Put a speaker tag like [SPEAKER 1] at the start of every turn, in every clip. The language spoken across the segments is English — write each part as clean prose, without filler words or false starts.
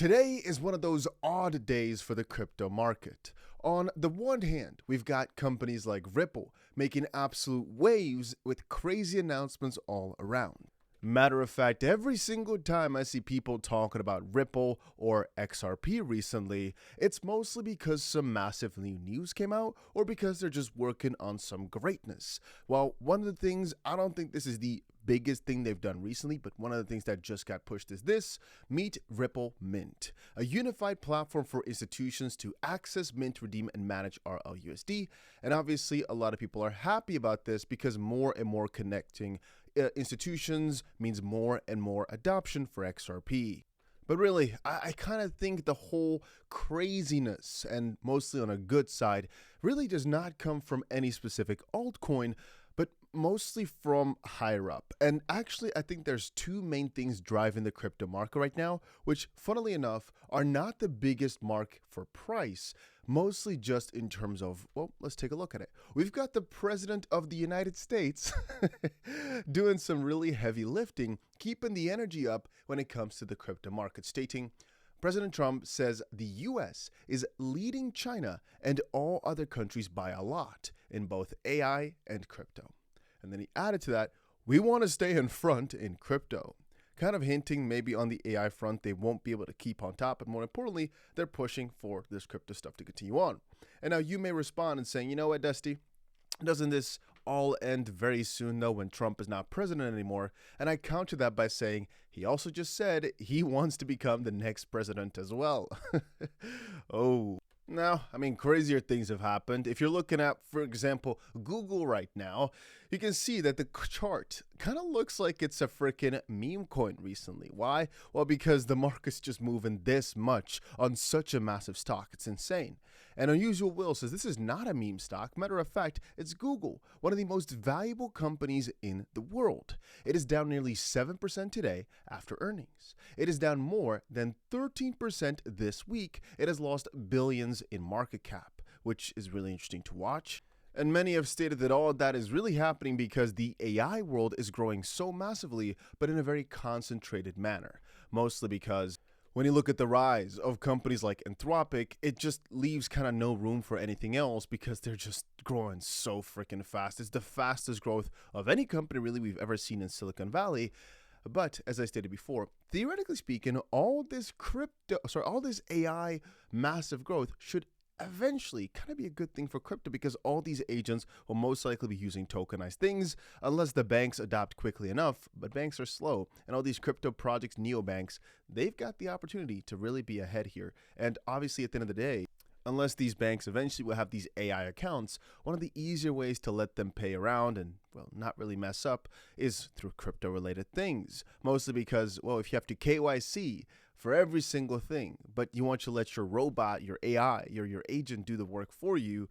[SPEAKER 1] Today is one of those odd days for the crypto market. On the one hand, we've got companies like Ripple making absolute waves with crazy announcements all around. Matter of fact, every single time I see people talking about Ripple or XRP recently, it's mostly because some massive new news came out or because they're just working on some greatness. Well, one of the things, I don't think this is the biggest thing they've done recently, but one of the things that just got pushed is this: Meet Ripple Mint, a unified platform for institutions to access, mint, redeem, and manage RLUSD. And obviously, a lot of people are happy about this because more and more connecting institutions means more and more adoption for XRP. But really, I kind of think the whole craziness, and mostly on a good side, really does not come from any specific altcoin, but mostly from higher up. And actually, I think there's two main things driving the crypto market right now, which, funnily enough, are not the biggest mark for price, mostly just in terms of, well, let's take a look at it. We've got the President of the United States doing some really heavy lifting, keeping the energy up when it comes to the crypto market, stating, President Trump says the US is leading China and all other countries by a lot in both AI and crypto. And then he added to that, we want to stay in front in crypto. Kind of hinting maybe on the AI front they won't be able to keep on top, but more importantly, they're pushing for this crypto stuff to continue on. And now you may respond and saying, you know what, Dusty, doesn't this all end very soon though when Trump is not president anymore? And I counter that by saying he also just said he wants to become the next president as well. Oh. Now, I mean, crazier things have happened. If you're looking at, for example, Google right now, you can see that the chart kind of looks like it's a freaking meme coin recently. Why? Well, because the market's just moving this much on such a massive stock. It's insane. And Unusual Will says this is not a meme stock. Matter of fact, it's Google, one of the most valuable companies in the world. It is down nearly 7% today after earnings. It is down more than 13% this week. It has lost billions in market cap, which is really interesting to watch. And many have stated that all of that is really happening because the AI world is growing so massively, but in a very concentrated manner, mostly because when you look at the rise of companies like Anthropic, it just leaves kind of no room for anything else because they're just growing so freaking fast. It's the fastest growth of any company really we've ever seen in Silicon Valley. But as I stated before, theoretically speaking, all this AI massive growth should eventually kind of be a good thing for crypto because all these agents will most likely be using tokenized things unless the banks adopt quickly enough, but banks are slow. And all these crypto projects, neobanks, they've got the opportunity to really be ahead here. And obviously at the end of the day, unless these banks eventually will have these AI accounts, one of the easier ways to let them pay around and, well, not really mess up is through crypto related things. Mostly because, well, if you have to KYC for every single thing, but you want to let your robot, your AI, your agent do the work for you,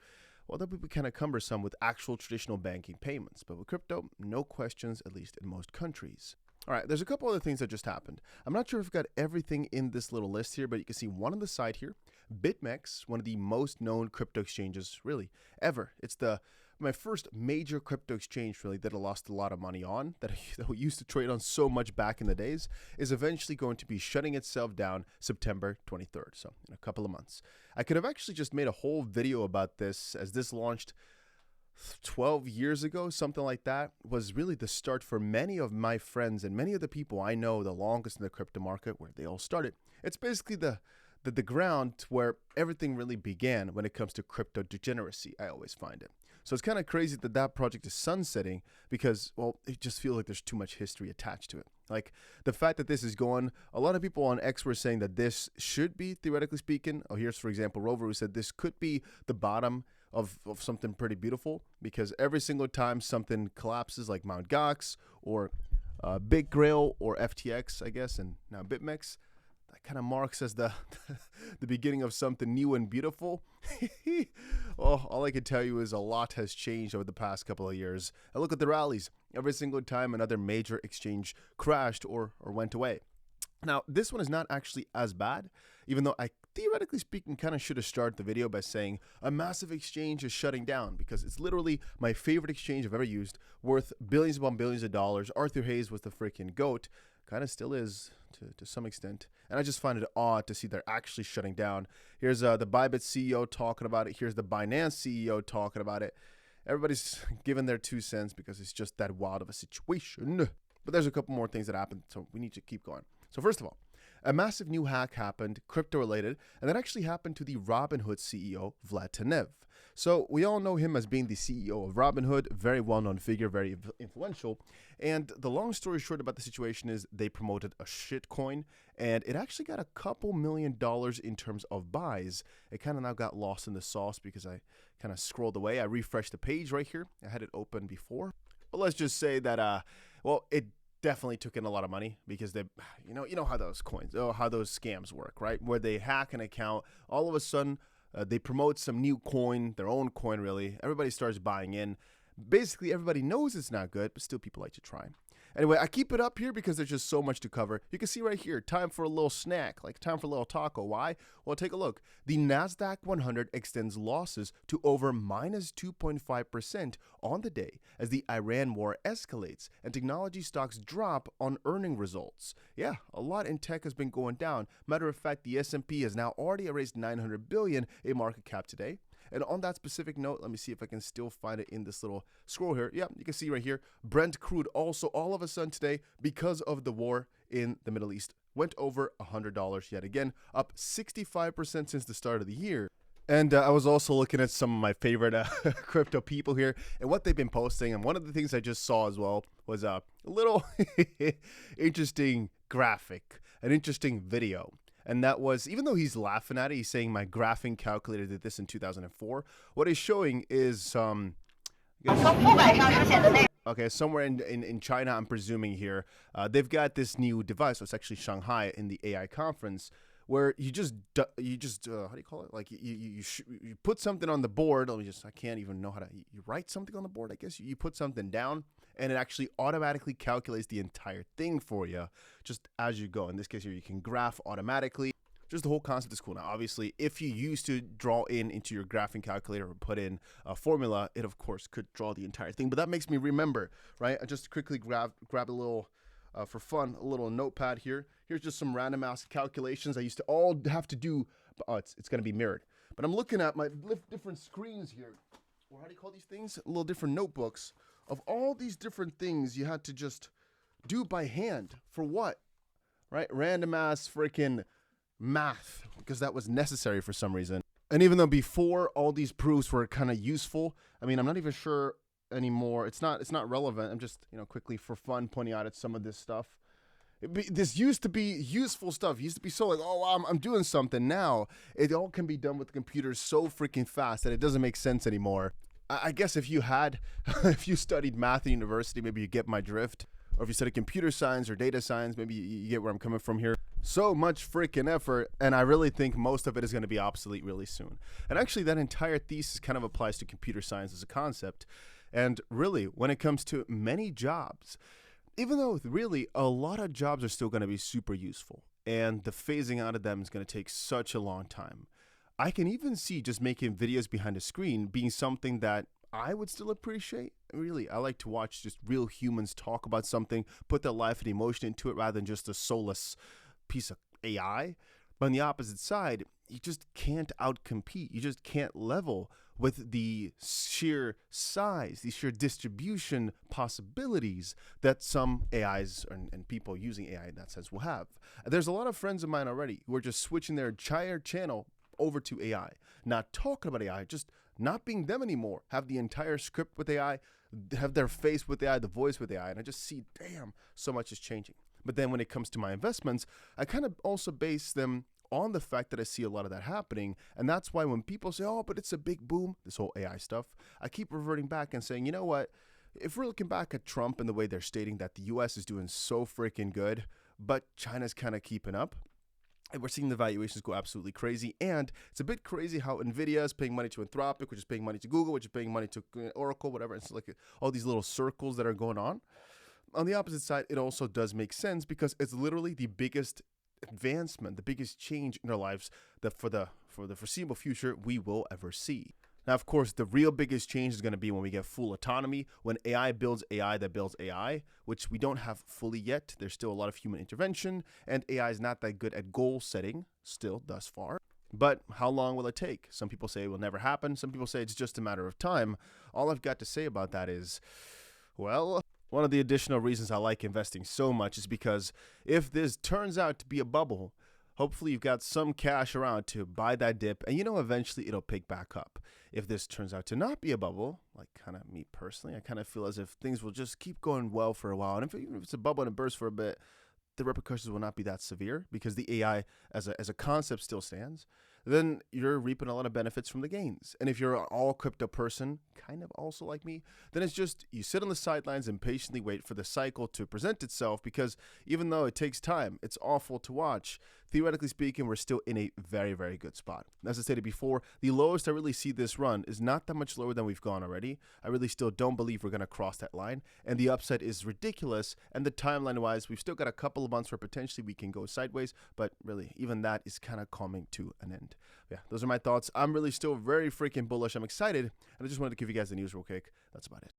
[SPEAKER 1] well, that would be kind of cumbersome with actual traditional banking payments. But with crypto, no questions, at least in most countries. All right, there's a couple other things that just happened. I'm not sure if I've got everything in this little list here, but you can see one on the side here. BitMEX, one of the most known crypto exchanges really ever. It's my first major crypto exchange really that I lost a lot of money on, that we used to trade on so much back in the days, is eventually going to be shutting itself down September 23rd, so in a couple of months. I could have actually just made a whole video about this as this launched 12 years ago, something like that, was really the start for many of my friends and many of the people I know the longest in the crypto market where they all started. It's basically the ground where everything really began when it comes to crypto degeneracy, I always find it. So it's kind of crazy that that project is sunsetting because, well, it just feels like there's too much history attached to it. Like the fact that this is going, a lot of people on X were saying that this should be, theoretically speaking, here's, for example, Rover, who said this could be the bottom of something pretty beautiful because every single time something collapses like Mt. Gox or Big Grail or FTX, I guess, and now BitMEX, that kind of marks as the beginning of something new and beautiful. Well, all I can tell you is a lot has changed over the past couple of years. I look at the rallies. Every single time another major exchange crashed or went away. Now, this one is not actually as bad, even though I, theoretically speaking, kind of should have started the video by saying a massive exchange is shutting down because it's literally my favorite exchange I've ever used, worth billions upon billions of dollars. Arthur Hayes was the freaking GOAT. kind of still is to some extent. And I just find it odd to see they're actually shutting down. Here's the Bybit CEO talking about it. Here's the Binance CEO talking about it. Everybody's giving their 2 cents because it's just that wild of a situation. But there's a couple more things that happened, so we need to keep going. So first of all, a massive new hack happened, crypto-related, and that actually happened to the Robinhood CEO, 𝗓𝗏. So we all know him as being the CEO of Robinhood, very well-known figure, very influential. And the long story short about the situation is they promoted a shitcoin, and it actually got a couple $1 million in terms of buys. It kind of now got lost in the sauce because I kind of scrolled away. I refreshed the page right here. I had it open before. But let's just say that, well, it definitely took in a lot of money because they, you know how those coins, how those scams work, right? Where they hack an account, all of a sudden they promote some new coin, their own coin really. Everybody starts buying in. Basically, everybody knows it's not good, but still people like to try. Anyway, I keep it up here because there's just so much to cover. You can see right here, time for a little snack, like time for a little taco. Why? Well, take a look. The NASDAQ 100 extends losses to over minus 2.5% on the day as the Iran war escalates and technology stocks drop on earning results. Yeah, a lot in tech has been going down. Matter of fact, the S&P has now already erased 900 billion in market cap today. And on that specific note, let me see if I can still find it in this little scroll here. Yeah, you can see right here, Brent crude also all of a sudden today, because of the war in the Middle East, went over $100 yet again, up 65% since the start of the year. And I was also looking at some of my favorite crypto people here and what they've been posting. And one of the things I just saw as well was a little interesting graphic, an interesting video. And that was, even though he's laughing at it, he's saying my graphing calculator did this in 2004. What he's showing is, okay, somewhere in China, I'm presuming here, they've got this new device. So it's actually Shanghai in the AI conference, where you just how do you call it? Like you put something on the board. I can't even know how to. You write something on the board. I guess you put something down, and it actually automatically calculates the entire thing for you, just as you go. In this case here, you can graph automatically. Just the whole concept is cool. Now, obviously, if you used to draw into your graphing calculator or put in a formula, it of course could draw the entire thing. But that makes me remember, right? I just quickly grab a little, for fun, a little notepad here. Here's just some random ass calculations I used to all have to do. Oh, it's going to be mirrored. But I'm looking at my different screens here. Or how do you call these things? Little different notebooks of all these different things you had to just do by hand. For what? Right? Random ass freaking math, because that was necessary for some reason. And even though before all these proofs were kind of useful, I mean, I'm not even sure anymore. It's not relevant. I'm just, quickly for fun pointing out at some of this stuff. This used to be useful stuff. It used to be so like, oh, wow, I'm doing something. Now it all can be done with computers so freaking fast that it doesn't make sense anymore. I guess if you studied math in university, maybe you get my drift. Or if you study computer science or data science, maybe you get where I'm coming from here. So much freaking effort, and I really think most of it is going to be obsolete really soon. And actually, that entire thesis kind of applies to computer science as a concept. And really, when it comes to many jobs, even though really a lot of jobs are still going to be super useful, and the phasing out of them is going to take such a long time, I can even see just making videos behind a screen being something that I would still appreciate. Really, I like to watch just real humans talk about something, put their life and emotion into it rather than just a soulless piece of AI. But on the opposite side, you just can't outcompete. You just can't level with the sheer size, the sheer distribution possibilities that some AIs and people using AI in that sense will have. There's a lot of friends of mine already who are just switching their entire channel over to AI, not talking about AI, just not being them anymore, have the entire script with AI, have their face with AI, the voice with AI, and I just see, damn, so much is changing. But then when it comes to my investments, I kind of also base them on the fact that I see a lot of that happening, and that's why when people say, oh, but it's a big boom, this whole AI stuff, I keep reverting back and saying, you know what, if we're looking back at Trump and the way they're stating that the US is doing so freaking good, but China's kind of keeping up, and we're seeing the valuations go absolutely crazy. And it's a bit crazy how NVIDIA is paying money to Anthropic, which is paying money to Google, which is paying money to Oracle, whatever. It's like all these little circles that are going on. On the opposite side, it also does make sense because it's literally the biggest advancement, the biggest change in our lives that for the foreseeable future we will ever see. Now, of course, the real biggest change is going to be when we get full autonomy, when AI builds AI that builds AI, which we don't have fully yet. There's still a lot of human intervention, and AI is not that good at goal setting still thus far. But how long will it take? Some people say it will never happen. Some people say it's just a matter of time. All I've got to say about that is, well, one of the additional reasons I like investing so much is because if this turns out to be a bubble, hopefully you've got some cash around to buy that dip, and eventually it'll pick back up. If this turns out to not be a bubble, like kind of me personally, I kind of feel as if things will just keep going well for a while. And even if it's a bubble and it bursts for a bit, the repercussions will not be that severe because the AI as a concept still stands. Then you're reaping a lot of benefits from the gains. And if you're an all crypto person, kind of also like me, then it's just you sit on the sidelines and patiently wait for the cycle to present itself, because even though it takes time, it's awful to watch. Theoretically speaking, we're still in a very, very good spot. As I stated before, the lowest I really see this run is not that much lower than we've gone already. I really still don't believe we're going to cross that line, and the upside is ridiculous. And the timeline-wise, we've still got a couple of months where potentially we can go sideways, but really, even that is kind of coming to an end. Yeah, those are my thoughts. I'm really still very freaking bullish. I'm excited, and I just wanted to give you guys the news real quick. That's about it.